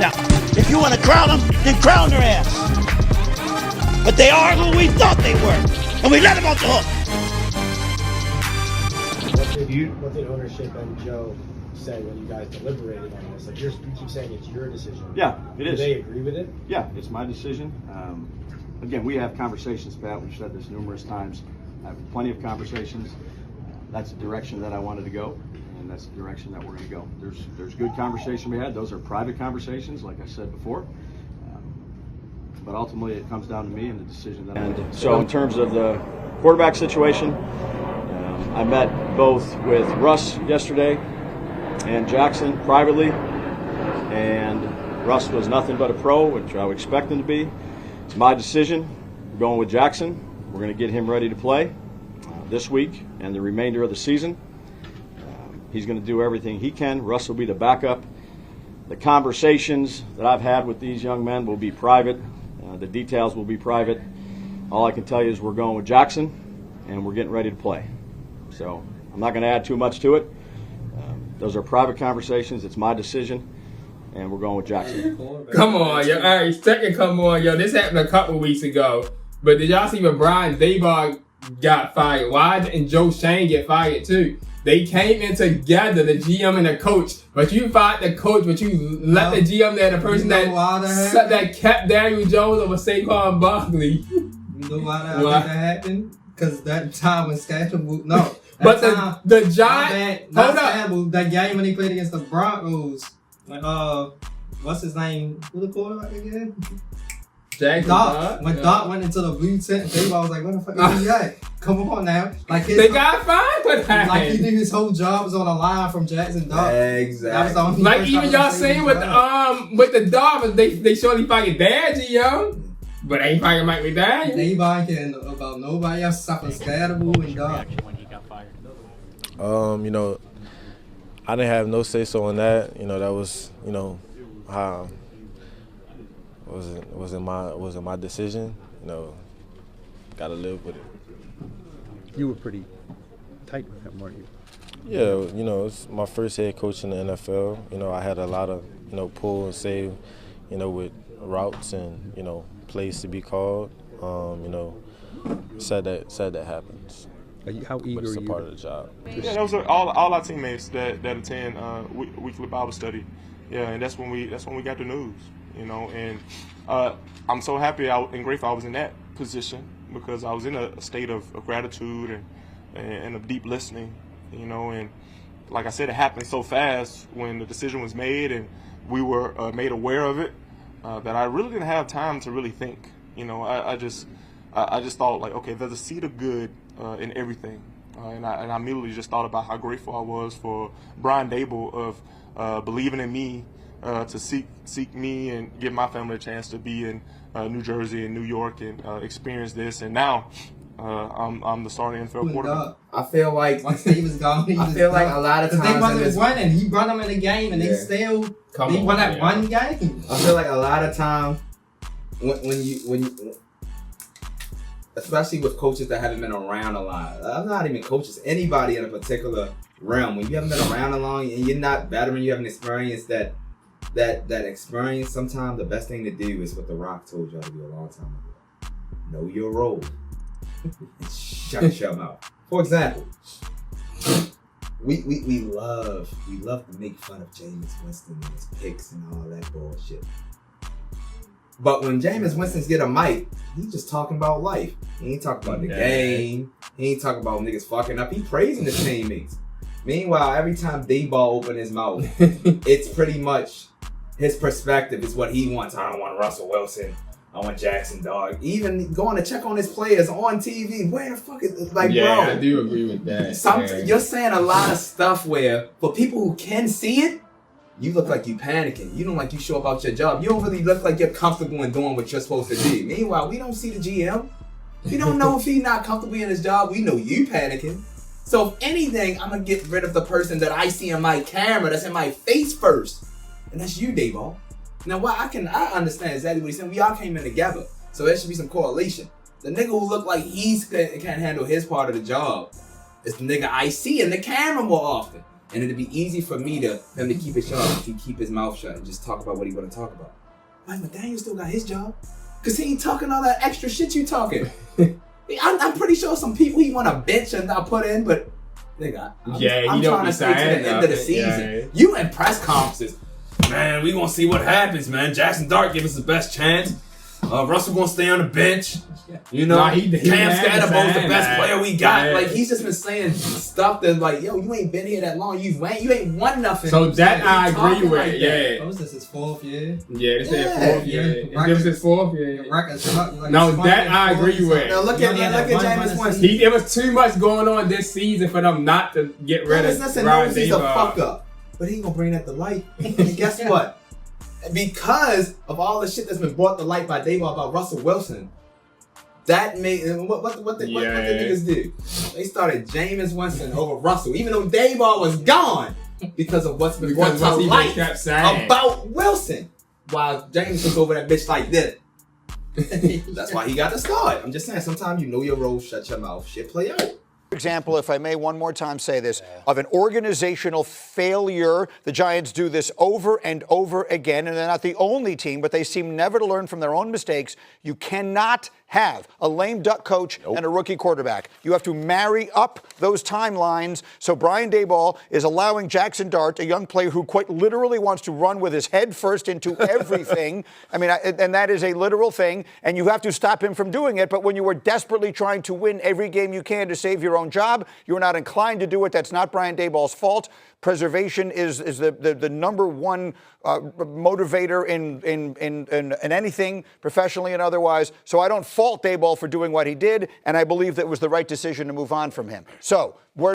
Now, if you want to crown them, then crown their ass. But they are who we thought they were, and we let them off the hook. What did ownership and Joe say when you guys deliberated on this? Like you keep saying it's your decision. Yeah, it is. Do they agree with it? Yeah, it's my decision. Again, we have conversations, Pat. We've said this numerous times. I have plenty of conversations. That's the direction that I wanted to go, and that's the direction that we're going to go. There's good conversation we had. Those are private conversations, like I said before. But ultimately, it comes down to me and the decision that I make. So in terms of the quarterback situation, I met both with Russ yesterday and Jackson privately, and Russ was nothing but a pro, which I would expect him to be. It's my decision. We're going with Jackson. We're going to get him ready to play this week and the remainder of the season. He's going to do everything he can. Russ will be the backup. The conversations that I've had with these young men will be private. The details will be private. All I can tell you is we're going with Jackson, and we're getting ready to play. So I'm not going to add too much to it. Those are private conversations. It's my decision, and we're going with Jackson. Come on, yo. All right, second, come on, yo. This happened a couple weeks ago. But did y'all see when Brian Daboll got fired? Why didn't Joe Schoen get fired too? They came in together, the GM and the coach. But you fired the coach, but you let the GM there, the person that kept Daniel Jones over Saquon Barkley. You know why that happened? Because that time when Scatterwood, no. But the Giants, hold up. That game when they played against the Broncos, when, what's his name? Who the quarterback again? Doc. When Doc went into the blue tent, Daboll was like, "What the fuck is he at? Come on now!" Like they got fined for that. Like he knew his whole job was on the line from Jackson Doc. Exactly. Like even y'all seen with the Dolphins, they surely fired their GM, but ain't fired Mike McDaniel. Daboll can about nobody else except for Scatterwood and Doc. You know, I didn't have no say so on that. You know, that was, you know, wasn't my decision. You know, gotta live with it. You were pretty tight with him, weren't you? Yeah, you know, it's my first head coach in the NFL. You know, I had a lot of, you know, pull and save, you know, with routes and, you know, plays to be called. You know, sad that happens. How eager but it's are a you? part of the job. Yeah, that was all our teammates that attend weekly Bible study. Yeah, and that's when we got the news, you know. And I'm so happy and grateful I was in that position because I was in a state of gratitude and of deep listening, you know. And like I said, it happened so fast when the decision was made and we were made aware of it that I really didn't have time to really think. You know, I just thought like, okay, there's a seed of good in everything, and I immediately just thought about how grateful I was for Brian Daboll of believing in me to seek me and give my family a chance to be in New Jersey and New York and experience this. And now I'm the starting NFL quarterback. I feel like once he was gone, I feel like a lot of times they wasn't winning. He brought them in the game, and they still won that one game. I feel like a lot of time when you especially with coaches that haven't been around a lot. I'm not even coaches, anybody in a particular realm. When you haven't been around a long and you're not veteran, you haven't experienced that experience. Sometimes the best thing to do is what The Rock told y'all to do a long time ago. Know your role. And shut your mouth. For example, we love to make fun of Jameis Winston and his picks and all that bullshit. But when Jameis Winston's get a mic, he's just talking about life. He ain't talking about the game. He ain't talking about niggas fucking up. He praising his teammates. Meanwhile, every time Daboll open his mouth, it's pretty much his perspective is what he wants. I don't want Russell Wilson. I want Jackson, dog. Even going to check on his players on TV. Where the fuck is like, yeah, bro? I do agree with that. You're saying a lot of stuff where for people who can see it, you look like you panicking. You don't like you show up out your job. You don't really look like you're comfortable in doing what you're supposed to do. Meanwhile, we don't see the GM. We don't know if he's not comfortable in his job. We know you panicking. So if anything, I'm going to get rid of the person that I see in my camera that's in my face first. And that's you, Daboll. Now, I understand exactly what he's saying. We all came in together. So there should be some correlation. The nigga who look like he can't handle his part of the job is the nigga I see in the camera more often. And it'd be easy for him to keep his job if he keep his mouth shut and just talk about what he want to talk about. Mike McDaniel still got his job. Because he ain't talking all that extra shit you talking. I'm pretty sure some people he want to bench and not put in, but nigga, I'm trying to stay to the end of the season. Yeah. You in press conferences, man, we gonna see what happens, man. Jackson Dart give us the best chance. Russell gonna stay on the bench. You know, Nah, he Cam Scatterbo's the best player we got. Yeah. Like, he's just been saying stuff that, like, yo, you ain't been here that long. You ain't won nothing. So that I You agree talking with. like that. Yeah. What was this, his 4th year? Yeah, they said Yeah. 4th year. Yeah. This is his 4th year. Records up, like, No, smart that and I four agree and with. something. Now look at Jameis Winston. It was too much going on this season for them not to get rid of Listen, Brian knows he's a Daboll. fuck up, but he ain't gonna bring that to light. And guess what? Because of all the shit that's been brought to light by Daboll about Russell Wilson, that made what the niggas do? They started Jameis Winston over Russell, even though Daboll was gone, because of what's been brought to light about Wilson. While James was over that bitch like this. That's why he got the start. I'm just saying, sometimes you know your role, shut your mouth, shit play out. Example, if I may one more time say this, of an organizational failure. The Giants do this over and over again, and they're not the only team, but they seem never to learn from their own mistakes. You cannot have a lame duck coach and a rookie quarterback. You have to marry up those timelines. So Brian Daboll is allowing Jackson Dart, a young player who quite literally wants to run with his head first into everything. I mean, and that is a literal thing, and you have to stop him from doing it. But when you are desperately trying to win every game you can to save your own job, you're not inclined to do it. That's not Brian Daboll's fault. Preservation is the number one motivator in anything, professionally and otherwise. So I don't fault Daboll for doing what he did, and I believe that it was the right decision to move on from him. So we're